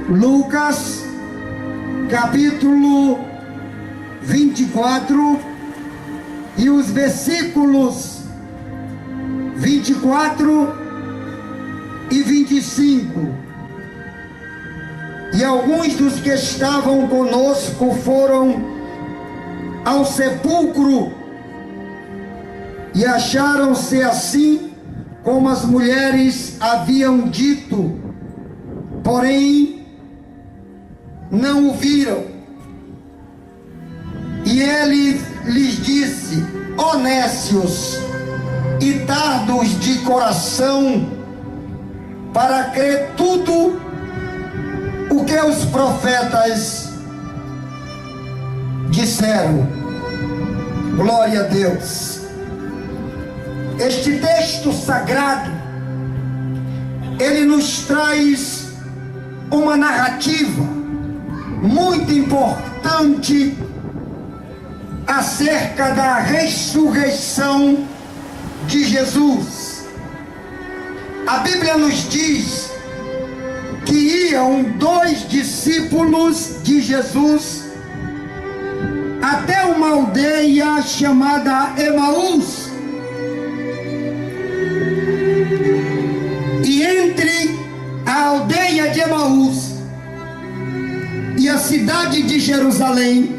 Lucas, capítulo 24, e os versículos 24 e 25. E alguns dos que estavam conosco foram ao sepulcro e acharam-se assim como as mulheres haviam dito, porém não o viram. E ele lhes disse: ó nécios e tardos de coração, para crer tudo o que os profetas disseram. Glória a Deus. Este texto sagrado, ele nos traz uma narrativa muito importante acerca da ressurreição de Jesus. A Bíblia nos diz que iam dois discípulos de Jesus até uma aldeia chamada Emaús. E entre a aldeia de Emaús e a cidade de Jerusalém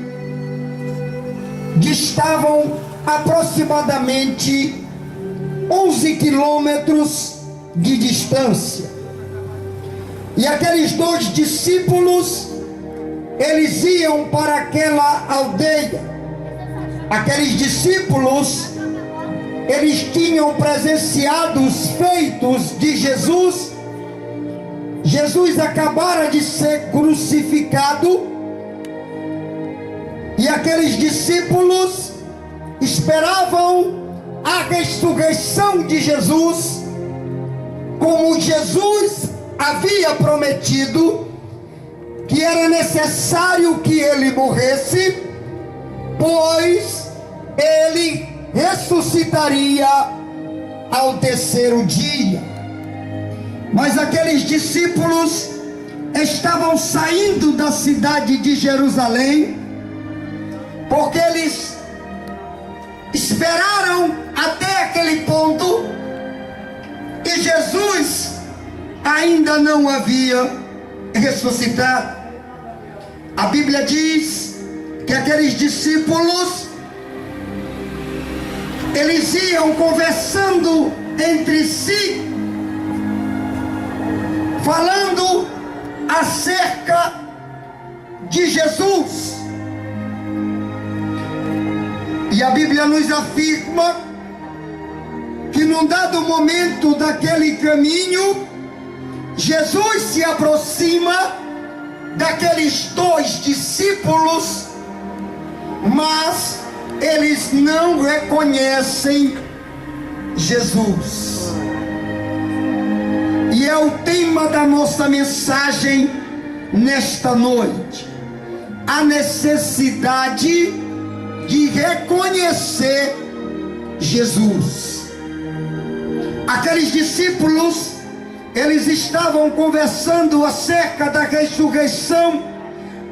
distavam aproximadamente 11 quilômetros de distância. E aqueles dois discípulos, eles iam para aquela aldeia. Aqueles discípulos, eles tinham presenciado os feitos de Jesus. Jesus acabara de ser crucificado, e aqueles discípulos esperavam a ressurreição de Jesus, como Jesus havia prometido, que era necessário que ele morresse, pois ele ressuscitaria ao terceiro dia. Mas aqueles discípulos estavam saindo da cidade de Jerusalém, porque eles esperaram até aquele ponto e Jesus ainda não havia ressuscitado. A Bíblia diz que aqueles discípulos, eles iam conversando entre si, falando acerca de Jesus. E a Bíblia nos afirma que num dado momento daquele caminho, Jesus se aproxima daqueles dois discípulos, mas eles não reconhecem Jesus. E é o tema da nossa mensagem nesta noite: a necessidade de reconhecer Jesus. Aqueles discípulos, eles estavam conversando acerca da ressurreição.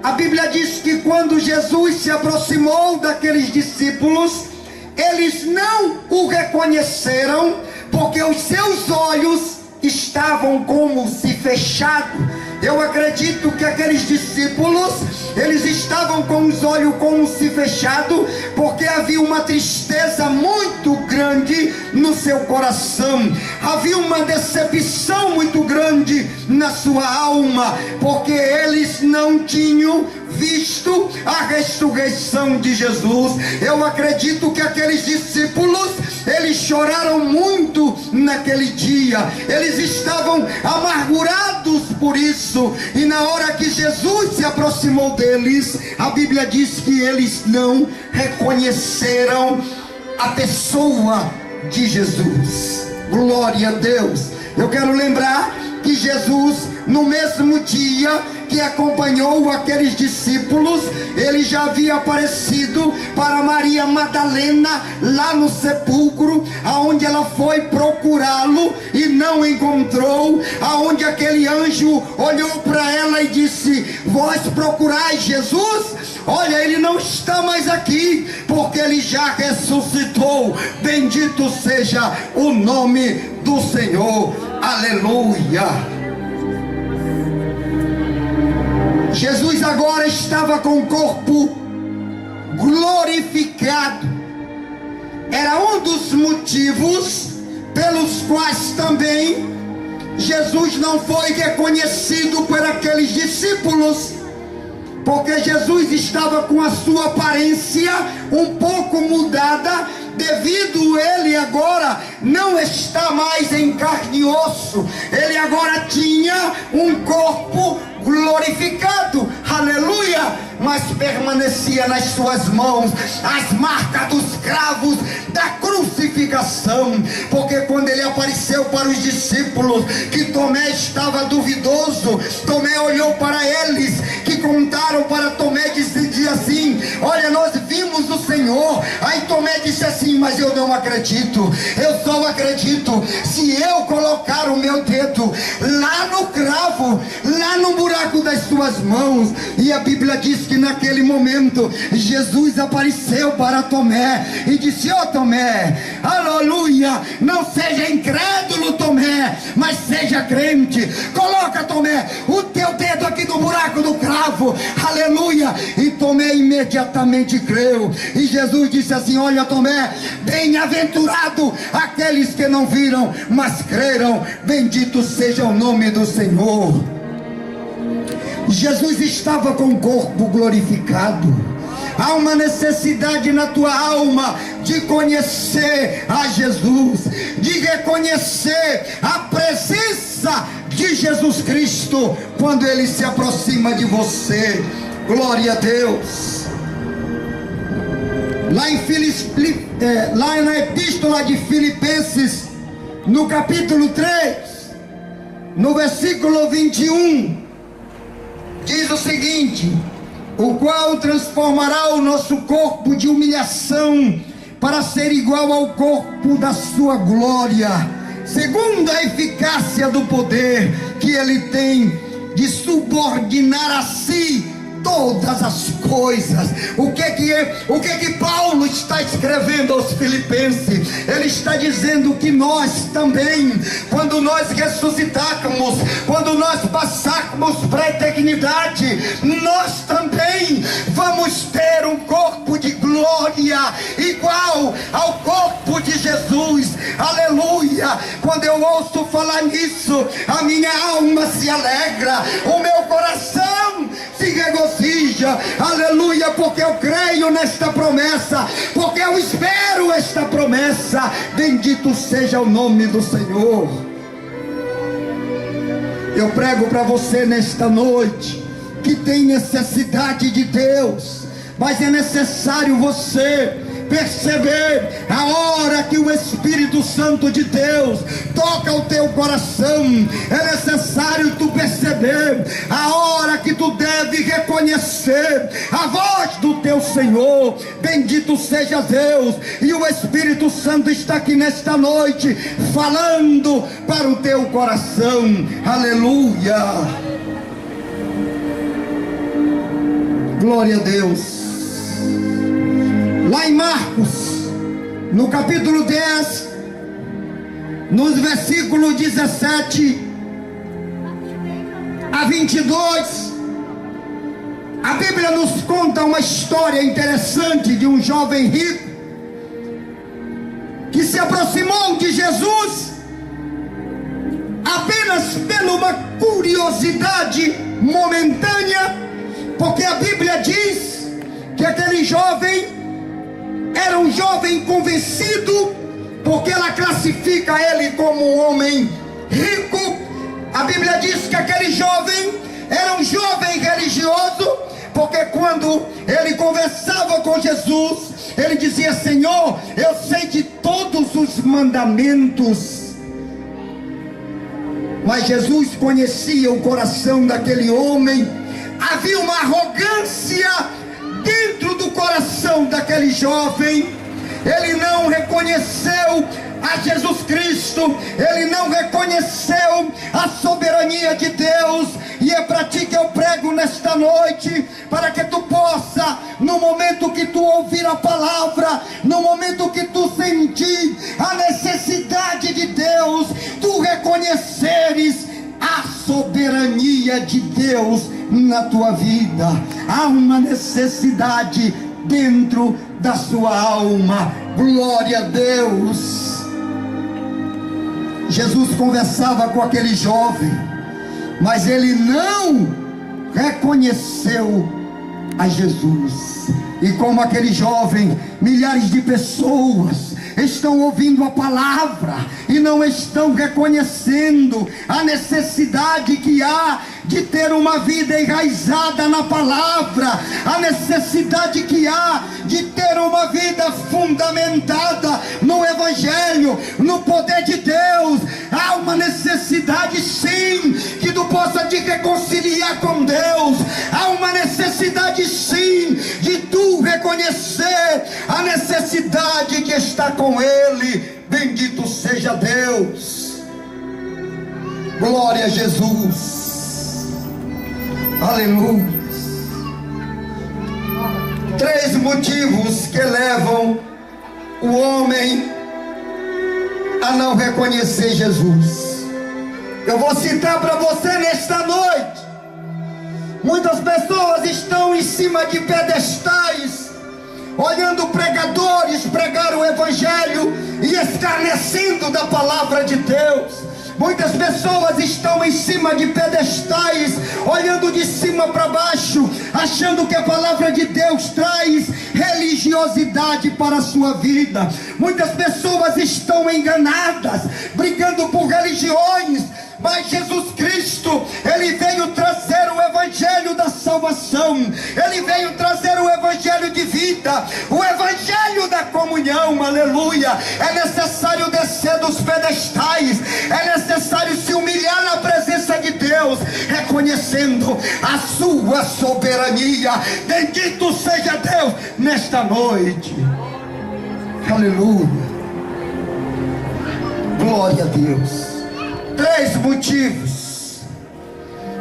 A Bíblia diz que quando Jesus se aproximou daqueles discípulos, eles não o reconheceram, porque os seus olhos estavam como se fechados. Eu acredito que aqueles discípulos, eles estavam com os olhos como se fechados, porque havia uma tristeza muito grande no seu coração. Havia uma decepção muito grande na sua alma, porque eles não tinham visto a ressurreição de Jesus. Eu acredito que aqueles discípulos, eles choraram muito naquele dia. Eles estavam amargurados por isso. E na hora que Jesus se aproximou deles, a Bíblia diz que eles não reconheceram a pessoa de Jesus. Glória a Deus. Eu quero lembrar que Jesus, no mesmo dia que acompanhou aqueles discípulos, ele já havia aparecido para Maria Madalena lá no sepulcro, aonde ela foi procurá-lo e não encontrou, aonde aquele anjo olhou para ela e disse: vós procurais Jesus? Olha, ele não está mais aqui, porque ele já ressuscitou. Bendito seja o nome do Senhor. Aleluia. Jesus agora estava com o corpo glorificado. Era um dos motivos pelos quais também Jesus não foi reconhecido por aqueles discípulos, porque Jesus estava com a sua aparência um pouco mudada, devido ele agora não está mais em carne e osso, ele agora tinha um corpo glorificado, aleluia, mas permanecia nas suas mãos as marcas dos cravos da crucificação, porque quando ele apareceu para os discípulos, que Tomé estava duvidoso, Tomé olhou para eles, que contaram para Tomé, dizia assim: olha, nós vimos o Senhor. Aí Tomé disse assim: mas eu não acredito, eu só acredito se eu colocar o meu dedo lá no cravo, lá no buraco das suas mãos. E a Bíblia diz que naquele momento Jesus apareceu para Tomé e disse: ó Tomé, aleluia, não seja incrédulo Tomé, mas seja crente. Coloca, Tomé, o teu dedo aqui no buraco do cravo, aleluia. E Tomé imediatamente creu, e Jesus disse assim: olha Tomé, bem-aventurado aqueles que não viram, mas creram. Bendito seja o nome do Senhor. Jesus estava com o corpo glorificado. Há uma necessidade na tua alma de conhecer a Jesus, de reconhecer a presença de Jesus Cristo quando Ele se aproxima de você. Glória a Deus. Lá na epístola de Filipenses, no capítulo 3, no versículo 21, diz o seguinte: o qual transformará o nosso corpo de humilhação para ser igual ao corpo da sua glória, segundo a eficácia do poder que ele tem de subordinar a si todas as coisas. O que Paulo está escrevendo aos Filipenses? Ele está dizendo que nós também, quando nós ressuscitarmos, quando nós passarmos para a eternidade, nós também vamos ter um corpo de glória igual ao corpo de Jesus. Aleluia. Quando eu ouço falar nisso, a minha alma se alegra, o meu coração se regozija, aleluia, porque eu creio nesta promessa, porque eu espero esta promessa. Bendito seja o nome do Senhor. Eu prego para você nesta noite que tem necessidade de Deus, mas é necessário você perceber a hora que o Espírito Santo de Deus toca o teu coração. É necessário tu perceber a hora que tu deve reconhecer a voz do teu Senhor. Bendito seja Deus. E o Espírito Santo está aqui nesta noite falando para o teu coração. Aleluia. Glória a Deus. Lá em Marcos, no capítulo 10, nos versículos 17 a 22, a Bíblia nos conta uma história interessante de um jovem rico que se aproximou de Jesus apenas pela uma curiosidade momentânea, porque a Bíblia diz que aquele jovem era um jovem convencido, porque ela classifica ele como um homem rico. A Bíblia diz que aquele jovem era um jovem religioso, porque quando ele conversava com Jesus, ele dizia: Senhor, eu sei de todos os mandamentos. Mas Jesus conhecia o coração daquele homem. Havia uma arrogância dentro do coração daquele jovem. Ele não reconheceu a Jesus Cristo, ele não reconheceu a soberania de Deus. E é para ti que eu prego nesta noite, para que tu possa, no momento que tu ouvir a palavra, no momento que tu sentir a necessidade de Deus, tu reconheceres a soberania de Deus na tua vida. Há uma necessidade dentro da sua alma. Glória a Deus. Jesus conversava com aquele jovem, mas ele não reconheceu a Jesus. E como aquele jovem, milhares de pessoas estão ouvindo a palavra e não estão reconhecendo a necessidade que há de ter uma vida enraizada na palavra, a necessidade que há de ter uma vida fundamentada no Evangelho, no poder de Deus. Há uma necessidade sim, que tu possa te reconciliar com Deus. Há uma necessidade sim, de tu reconhecer a necessidade que está com Ele. Bendito seja Deus. Glória a Jesus. Aleluia. 3 motivos que levam o homem a não reconhecer Jesus. Eu vou citar para você nesta noite. Muitas pessoas estão em cima de pedestais, olhando pregadores pregar o Evangelho e escarnecendo da palavra de Deus. Muitas pessoas estão em cima de pedestais, olhando de cima para baixo, achando que a palavra de Deus traz religiosidade para a sua vida. Muitas pessoas estão enganadas, brigando por religiões. Mas Jesus Cristo, Ele veio trazer o Evangelho da salvação. Ele veio trazer o Evangelho de vida, o Evangelho da comunhão. Aleluia. É necessário descer dos pedestais, é necessário se humilhar na presença de Deus, reconhecendo a sua soberania. Bendito seja Deus nesta noite. Aleluia. Glória a Deus. 3 motivos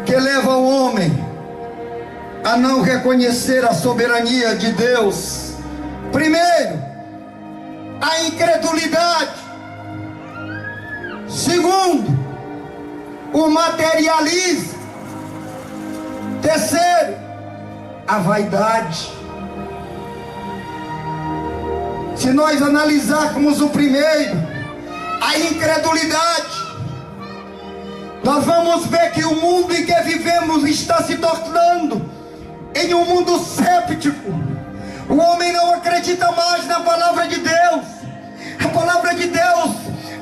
que levam o homem a não reconhecer a soberania de Deus. Primeiro, a incredulidade. Segundo, o materialismo. Terceiro, a vaidade. Se nós analisarmos o primeiro, a incredulidade, nós vamos ver que o mundo em que vivemos está se tornando em um mundo séptico. O homem não acredita mais na palavra de Deus. A palavra de Deus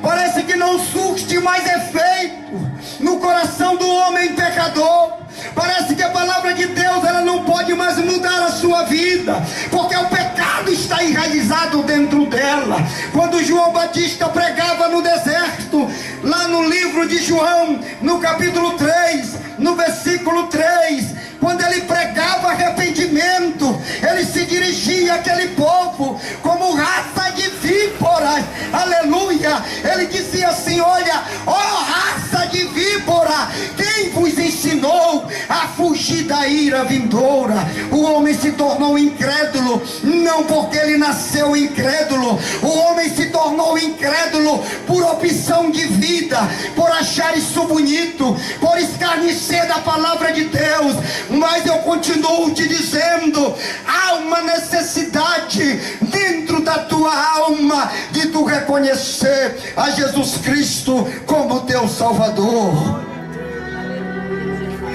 parece que não surte mais efeito no coração do homem pecador. Parece que a palavra de Deus, ela não pode mais mudar a sua vida, porque o pecado está enraizado dentro dela. Quando João Batista pregava no deserto, lá no livro de João, no capítulo 3, no versículo 3, quando ele pregava arrependimento, ele se dirigia àquele povo como raça de víboras. Aleluia. Ele dizia assim: olha, ó raça de víbora, quem vos ensinou a fugir da ira vindoura? O homem se tornou incrédulo, não porque ele nasceu incrédulo. O homem se tornou incrédulo por opção de vida, por achar isso bonito, por escarnecer da palavra de Deus. Mas eu continuo te dizendo, há uma necessidade dentro da tua alma de tu reconhecer a Jesus Cristo como teu Salvador.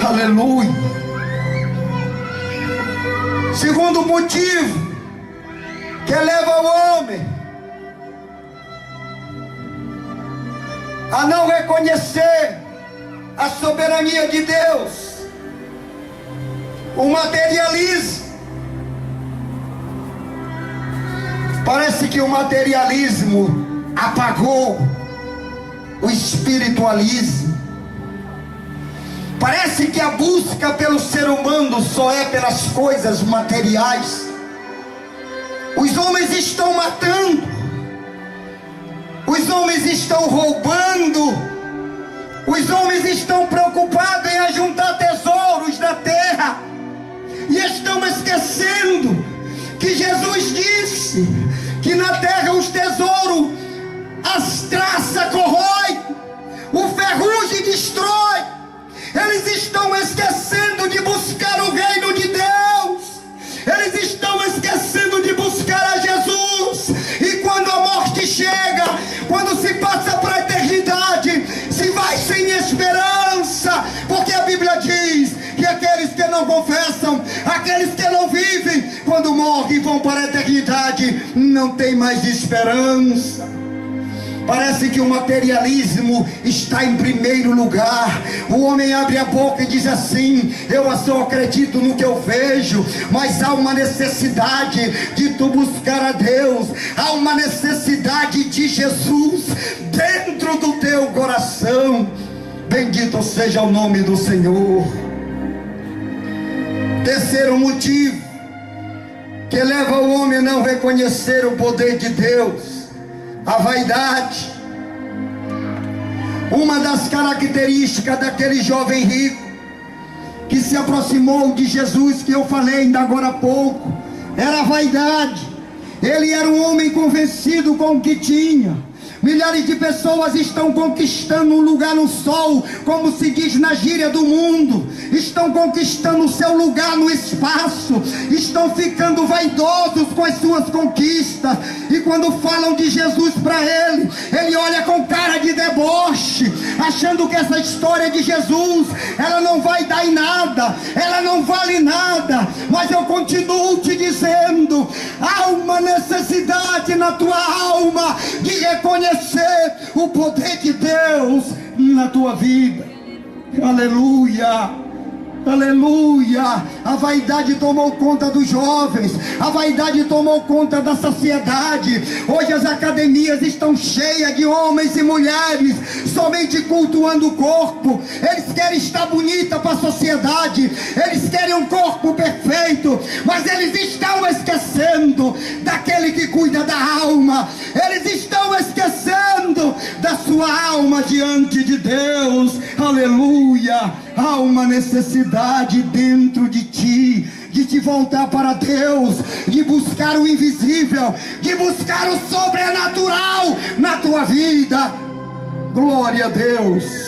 Aleluia. Segundo motivo que leva o homem a não reconhecer a soberania de Deus, o materialismo. Parece que o materialismo apagou o espiritualismo. Parece que a busca pelo ser humano só é pelas coisas materiais. Os homens estão matando, os homens estão roubando, os homens estão preocupados em ajuntar tesouros da terra, e estão esquecendo que Jesus disse que na terra os tesouros, as traças corroem, o ferrugem destrói. Eles estão esquecendo de buscar o reino de Deus, eles estão esquecendo de buscar a Jesus. E quando a morte chega, quando se passa para a eternidade, se vai sem esperança, porque a Bíblia diz que aqueles que não confessam, aqueles que não vivem, quando morrem vão para a eternidade, não tem mais esperança. Parece que o materialismo está em primeiro lugar. O homem abre a boca e diz assim: eu só acredito no que eu vejo. Mas há uma necessidade de tu buscar a Deus. Há uma necessidade de Jesus dentro do teu coração. Bendito seja o nome do Senhor. Terceiro motivo que leva o homem a não reconhecer o poder de Deus: a vaidade. Uma das características daquele jovem rico que se aproximou de Jesus, que eu falei ainda agora há pouco, era a vaidade. Ele era um homem convencido com o que tinha. Milhares de pessoas estão conquistando um lugar no sol, como se diz na gíria do mundo. Estão conquistando o seu lugar no espaço. Estão ficando vaidosos com as suas conquistas. E quando falam de Jesus para ele, ele olha com cara de deboche, achando que essa história de Jesus, ela não vai dar em nada, ela não vale nada. Mas eu continuo te dizendo, há uma necessidade na tua alma de reconhecer o poder de Deus na tua vida. Aleluia. Aleluia. A vaidade tomou conta dos jovens, a vaidade tomou conta da sociedade. Hoje as academias estão cheias de homens e mulheres somente cultuando o corpo. Eles querem estar bonita para a sociedade, eles querem um corpo perfeito, mas eles estão esquecendo daquele que cuida da alma. Eles estão esquecendo da sua alma diante de Deus. Aleluia. Há uma necessidade dentro de ti, de te voltar para Deus, de buscar o invisível, de buscar o sobrenatural na tua vida. Glória a Deus.